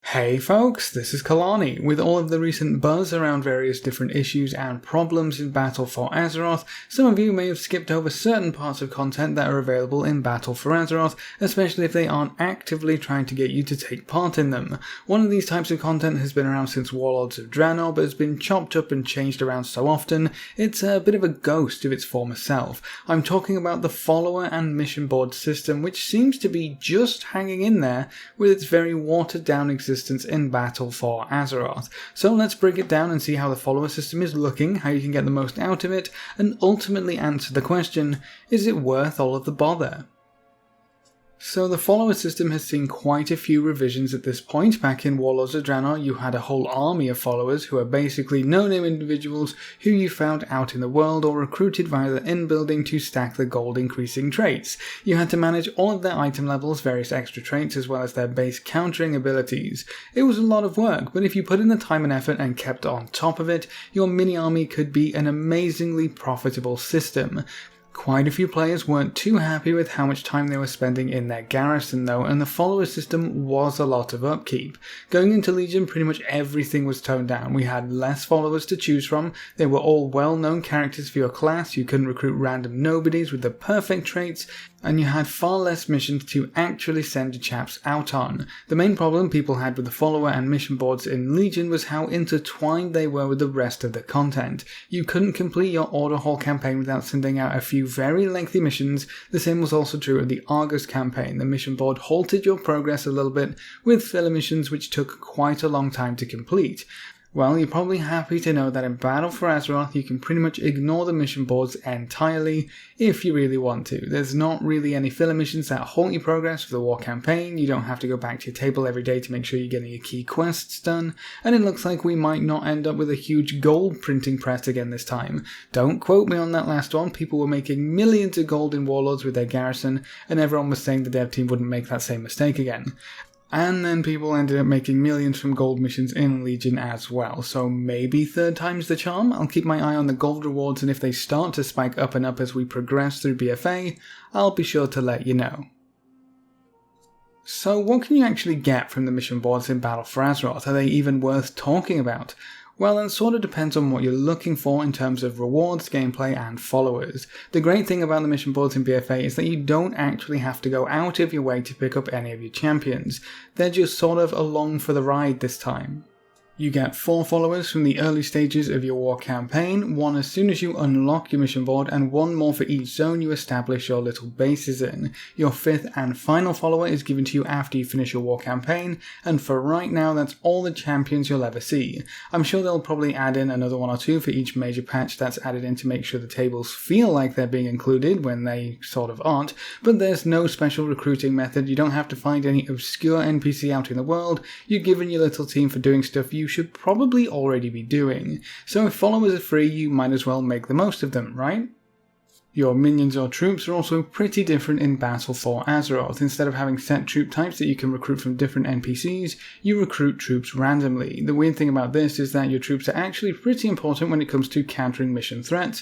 Hey folks, this is Kelani. With all of the recent buzz around various different issues and problems in Battle for Azeroth, some of you may have skipped over certain parts of content that are available in Battle for Azeroth, especially if they aren't actively trying to get you to take part in them. One of these types of content has been around since Warlords of Draenor, but has been chopped up and changed around so often, it's a bit of a ghost of its former self. I'm talking about the follower and mission board system, which seems to be just hanging in there with its very watered down existence in Battle for Azeroth. So let's break it down and see how the follower system is looking, how you can get the most out of it, and ultimately answer the question, is it worth all of the bother? So the follower system has seen quite a few revisions at this point. Back in Warlords of Draenor, you had a whole army of followers who are basically no-name individuals who you found out in the world or recruited via the in-building to stack the gold increasing traits. You had to manage all of their item levels, various extra traits, as well as their base countering abilities. It was a lot of work, but if you put in the time and effort and kept on top of it, your mini-army could be an amazingly profitable system. Quite a few players weren't too happy with how much time they were spending in their garrison though, and the follower system was a lot of upkeep. Going into Legion, pretty much everything was toned down. We had less followers to choose from, they were all well-known characters for your class, you couldn't recruit random nobodies with the perfect traits, and you had far less missions to actually send your chaps out on. The main problem people had with the follower and mission boards in Legion was how intertwined they were with the rest of the content. You couldn't complete your Order Hall campaign without sending out a few very lengthy missions. The same was also true of the Argus campaign. The mission board halted your progress a little bit with filler missions which took quite a long time to complete. Well, you're probably happy to know that in Battle for Azeroth you can pretty much ignore the mission boards entirely if you really want to. There's not really any filler missions that halt your progress for the war campaign, you don't have to go back to your table every day to make sure you're getting your key quests done, and it looks like we might not end up with a huge gold printing press again this time. Don't quote me on that last one, people were making millions of gold in Warlords with their garrison, and everyone was saying the dev team wouldn't make that same mistake again. And then people ended up making millions from gold missions in Legion as well, so maybe third time's the charm. I'll keep my eye on the gold rewards, and if they start to spike up and up as we progress through BFA, I'll be sure to let you know. So what can you actually get from the mission boards in Battle for Azeroth? Are they even worth talking about? Well, it sort of depends on what you're looking for in terms of rewards, gameplay, and followers. The great thing about the mission boards in BFA is that you don't actually have to go out of your way to pick up any of your champions. They're just sort of along for the ride this time. You get 4 followers from the early stages of your war campaign, 1 as soon as you unlock your mission board, and 1 more for each zone you establish your little bases in. Your 5th and final follower is given to you after you finish your war campaign, and for right now that's all the champions you'll ever see. I'm sure they'll probably add in another 1 or 2 for each major patch that's added in to make sure the tables feel like they're being included when they sort of aren't, but there's no special recruiting method, you don't have to find any obscure NPC out in the world, you're given your little team for doing stuff you should probably already be doing. So if followers are free, you might as well make the most of them, right? Your minions or troops are also pretty different in Battle for Azeroth. Instead of having set troop types that you can recruit from different NPCs, you recruit troops randomly. The weird thing about this is that your troops are actually pretty important when it comes to countering mission threats.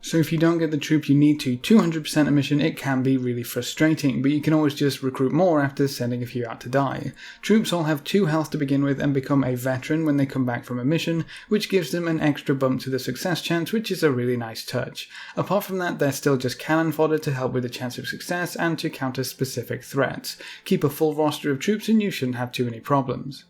So if you don't get the troop you need to 200% a mission, it can be really frustrating, but you can always just recruit more after sending a few out to die. Troops all have 2 health to begin with and become a veteran when they come back from a mission, which gives them an extra bump to the success chance, which is a really nice touch. Apart from that, they're still just cannon fodder to help with the chance of success and to counter specific threats. Keep a full roster of troops and you shouldn't have too many problems.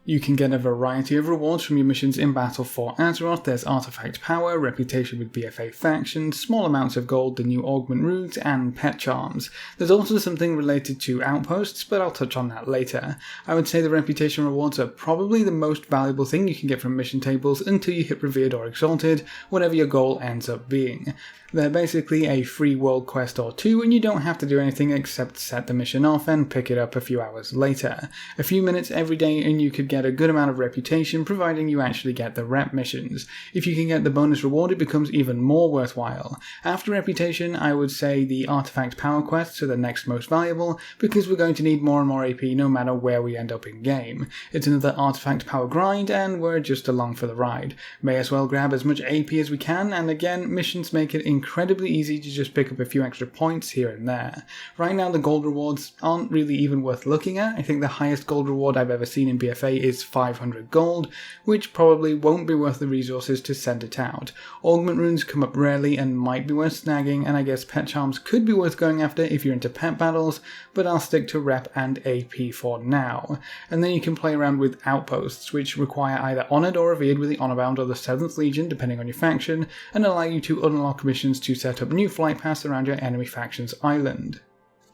You can get a variety of rewards from your missions in Battle for Azeroth. There's artifact power, reputation with BFA factions, small amounts of gold, the new augment runes, and pet charms. There's also something related to outposts, but I'll touch on that later. I would say the reputation rewards are probably the most valuable thing you can get from mission tables until you hit revered or exalted, whatever your goal ends up being. They're basically a free world quest or 2, and you don't have to do anything except set the mission off and pick it up a few hours later. A few minutes every day and you could get a good amount of reputation, providing you actually get the rep missions. If you can get the bonus reward, it becomes even more worthwhile. After reputation, I would say the artifact power quests are the next most valuable, because we're going to need more and more AP no matter where we end up in game. It's another artifact power grind, and we're just along for the ride. May as well grab as much AP as we can, and again, missions make it incredibly incredibly easy to just pick up a few extra points here and there. Right now the gold rewards aren't really even worth looking at. I think the highest gold reward I've ever seen in BFA is 500 gold, which probably won't be worth the resources to send it out. Augment runes come up rarely and might be worth snagging, and I guess pet charms could be worth going after if you're into pet battles, but I'll stick to rep and AP for now. And then you can play around with outposts, which require either Honoured or Revered with the Honour Bound or the 7th Legion, depending on your faction, and allow you to unlock missions to set up new flight paths around your enemy faction's island.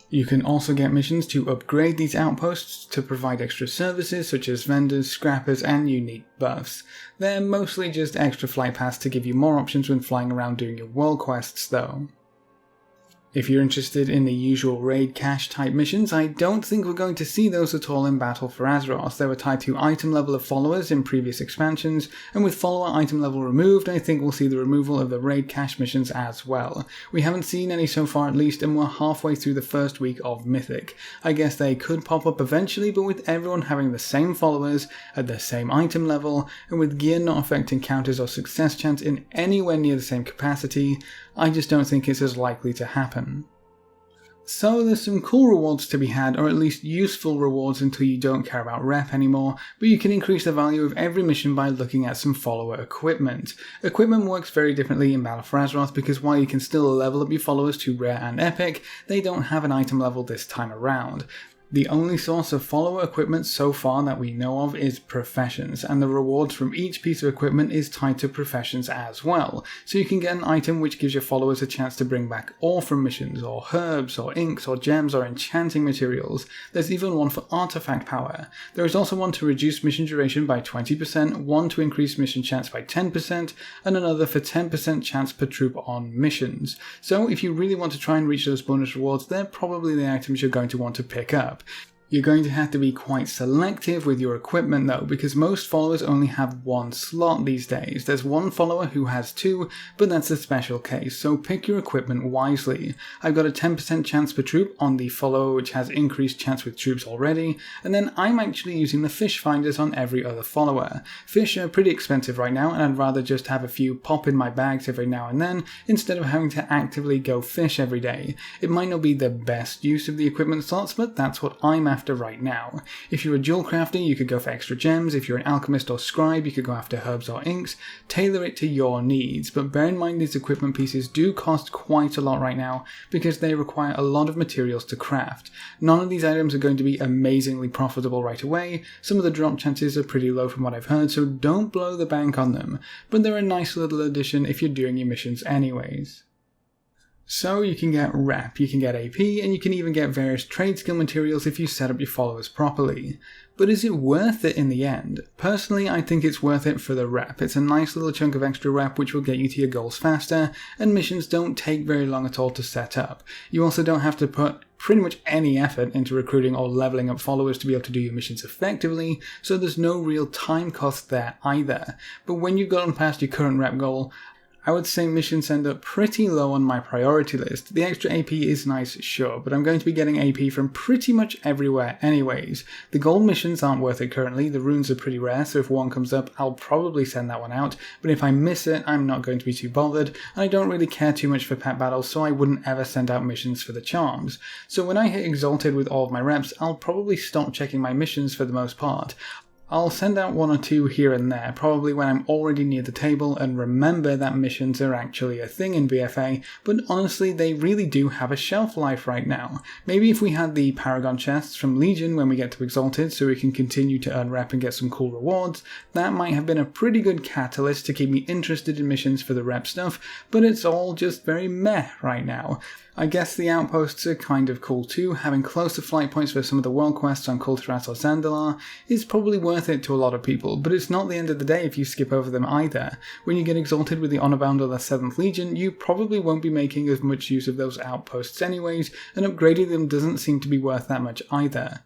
You can also get missions to upgrade these outposts to provide extra services such as vendors, scrappers, and unique buffs. They're mostly just extra flight paths to give you more options when flying around doing your world quests though. If you're interested in the usual raid cache type missions, I don't think we're going to see those at all in Battle for Azeroth. They were tied to item level of followers in previous expansions, and with follower item level removed, I think we'll see the removal of the raid cache missions as well. We haven't seen any so far at least, and we're halfway through the first week of Mythic. I guess they could pop up eventually, but with everyone having the same followers, at the same item level, and with gear not affecting counters or success chance in anywhere near the same capacity, I just don't think it's as likely to happen. So there's some cool rewards to be had, or at least useful rewards until you don't care about rep anymore, but you can increase the value of every mission by looking at some follower equipment. Equipment works very differently in Battle for Azeroth because while you can still level up your followers to rare and epic, they don't have an item level this time around. The only source of follower equipment so far that we know of is professions, and the rewards from each piece of equipment is tied to professions as well. So you can get an item which gives your followers a chance to bring back ore from missions, or herbs, or inks, or gems, or enchanting materials. There's even one for artifact power. There is also one to reduce mission duration by 20%, one to increase mission chance by 10%, and another for 10% chance per troop on missions. So if you really want to try and reach those bonus rewards, they're probably the items you're going to want to pick up. You're going to have to be quite selective with your equipment though, because most followers only have one slot these days. There's one follower who has two, but that's a special case, so pick your equipment wisely. I've got a 10% chance per troop on the follower which has increased chance with troops already, and then I'm actually using the fish finders on every other follower. Fish are pretty expensive right now, and I'd rather just have a few pop in my bags every now and then, instead of having to actively go fish every day. It might not be the best use of the equipment slots, but that's what I'm after right now. If you're a jewel crafter, you could go for extra gems. If you're an alchemist or scribe, you could go after herbs or inks. Tailor it to your needs, but bear in mind these equipment pieces do cost quite a lot right now because they require a lot of materials to craft. None of these items are going to be amazingly profitable right away. Some of the drop chances are pretty low from what I've heard, so don't blow the bank on them, but they're a nice little addition if you're doing your missions anyways. So you can get rep, you can get AP, and you can even get various trade skill materials if you set up your followers properly. But is it worth it in the end? Personally, I think it's worth it for the rep. It's a nice little chunk of extra rep which will get you to your goals faster, and missions don't take very long at all to set up. You also don't have to put pretty much any effort into recruiting or leveling up followers to be able to do your missions effectively, so there's no real time cost there either. But when you've gotten past your current rep goal, I would say missions end up pretty low on my priority list. The extra AP is nice, sure, but I'm going to be getting AP from pretty much everywhere anyways. The gold missions aren't worth it currently, the runes are pretty rare, so if one comes up, I'll probably send that one out, but if I miss it, I'm not going to be too bothered, and I don't really care too much for pet battles, so I wouldn't ever send out missions for the charms. So when I hit Exalted with all of my reps, I'll probably stop checking my missions for the most part. I'll send out one or two here and there, probably when I'm already near the table and remember that missions are actually a thing in BFA, but honestly they really do have a shelf life right now. Maybe if we had the Paragon chests from Legion when we get to Exalted so we can continue to earn rep and get some cool rewards, that might have been a pretty good catalyst to keep me interested in missions for the rep stuff, but it's all just very meh right now. I guess the outposts are kind of cool too. Having closer flight points for some of the world quests on Kulturas or Zandalar is probably worth it to a lot of people, but it's not the end of the day if you skip over them either. When you get Exalted with the Honour Bound or the 7th Legion, you probably won't be making as much use of those outposts anyways, and upgrading them doesn't seem to be worth that much either.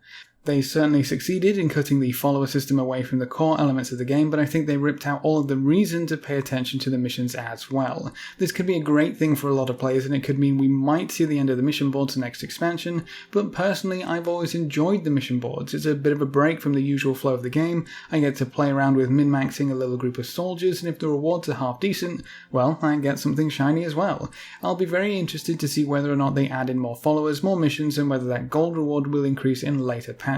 They certainly succeeded in cutting the follower system away from the core elements of the game, but I think they ripped out all of the reason to pay attention to the missions as well. This could be a great thing for a lot of players, and it could mean we might see the end of the mission boards next expansion, but personally I've always enjoyed the mission boards. It's a bit of a break from the usual flow of the game. I get to play around with min-maxing a little group of soldiers, and if the rewards are half decent, well, I get something shiny as well. I'll be very interested to see whether or not they add in more followers, more missions, and whether that gold reward will increase in later patches.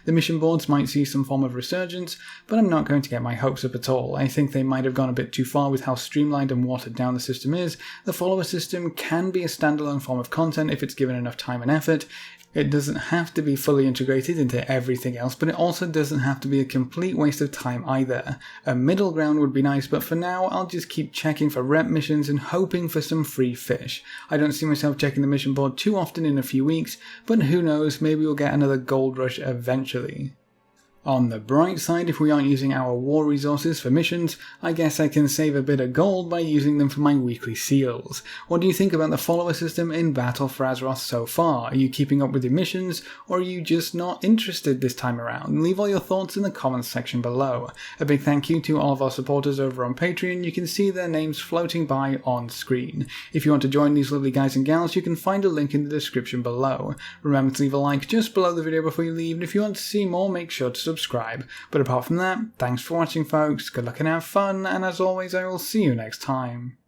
The mission boards might see some form of resurgence, but I'm not going to get my hopes up at all. I think they might have gone a bit too far with how streamlined and watered down the system is. The follower system can be a standalone form of content if it's given enough time and effort. It doesn't have to be fully integrated into everything else, but it also doesn't have to be a complete waste of time either. A middle ground would be nice, but for now I'll just keep checking for rep missions and hoping for some free fish. I don't see myself checking the mission board too often in a few weeks, but who knows, maybe we'll get another gold rush eventually. On the bright side, if we aren't using our war resources for missions, I guess I can save a bit of gold by using them for my weekly seals. What do you think about the follower system in Battle for Azeroth so far? Are you keeping up with your missions, or are you just not interested this time around? Leave all your thoughts in the comments section below. A big thank you to all of our supporters over on Patreon. You can see their names floating by on screen. If you want to join these lovely guys and gals, you can find a link in the description below. Remember to leave a like just below the video before you leave, and if you want to see more, make sure to subscribe. But apart from that, thanks for watching folks, good luck and have fun, and as always I will see you next time.